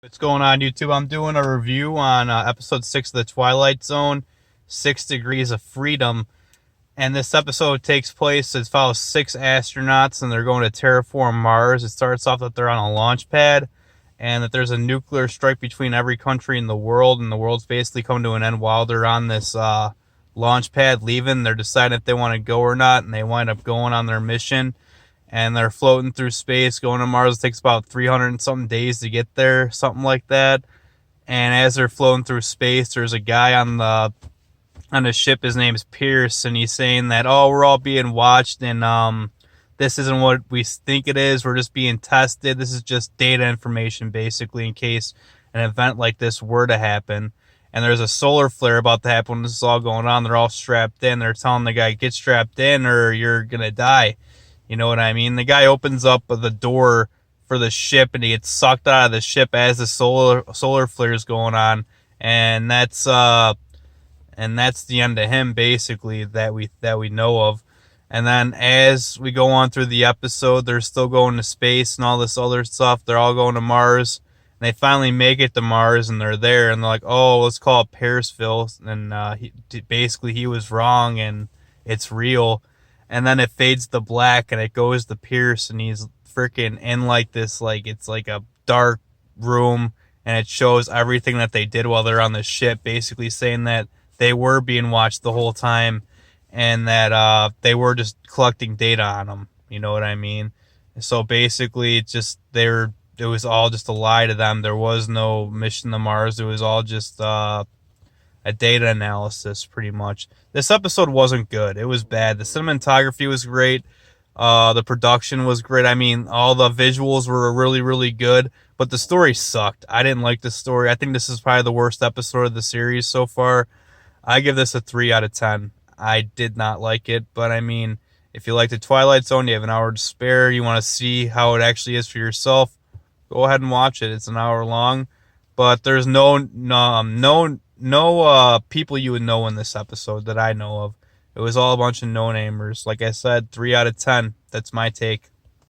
What's going on, YouTube? I'm doing a review on episode 6 of the Twilight Zone, 6 Degrees of Freedom. And this episode takes place, it follows 6 astronauts, and they're going to terraform Mars. It starts off that they're on a launch pad, and that there's a nuclear strike between every country in the world, and the world's basically coming to an end while they're on this launch pad leaving. They're deciding if they want to go or not, and they wind up going on their mission. And they're floating through space, going to Mars. It takes about 300 and something days to get there, something like that. And as they're floating through space, there's a guy on the ship. His name's Pierce, and he's saying that, oh, we're all being watched, and this isn't what we think it is. We're just being tested. This is just data information, basically, in case an event like this were to happen. And there's a solar flare about to happen when this is all going on. They're all strapped in. They're telling the guy, get strapped in or you're going to die. You know what I mean? The guy opens up the door for the ship, and he gets sucked out of the ship as the solar flare is going on, and that's the end of him, basically, that we know of. And then as we go on through the episode, they're still going to space and all this other stuff. They're all going to Mars, and they finally make it to Mars, and they're there, and they're like, oh, let's call it Parisville, and he was wrong, and it's real. And then it fades to black, and it goes to Pierce, and he's freaking in like this, like it's like a dark room, and it shows everything that they did while they're on the ship, basically saying that they were being watched the whole time, and that they were just collecting data on them. You know what I mean? So basically, it was all just a lie to them. There was no mission to Mars. It was all just a data analysis, pretty much. This episode wasn't good. It was bad. The cinematography was great. The production was great. I mean, all the visuals were really, really good, but the story sucked. I didn't like the story. I think this is probably the worst episode of the series so far. I give this a 3 out of 10. I did not like it, but I mean, if you like the Twilight Zone, you have an hour to spare, you want to see how it actually is for yourself, go ahead and watch it. It's an hour long, but there's no people you would know in this episode that I know of. It was all a bunch of no-namers. Like I said, 3 out of 10. That's my take.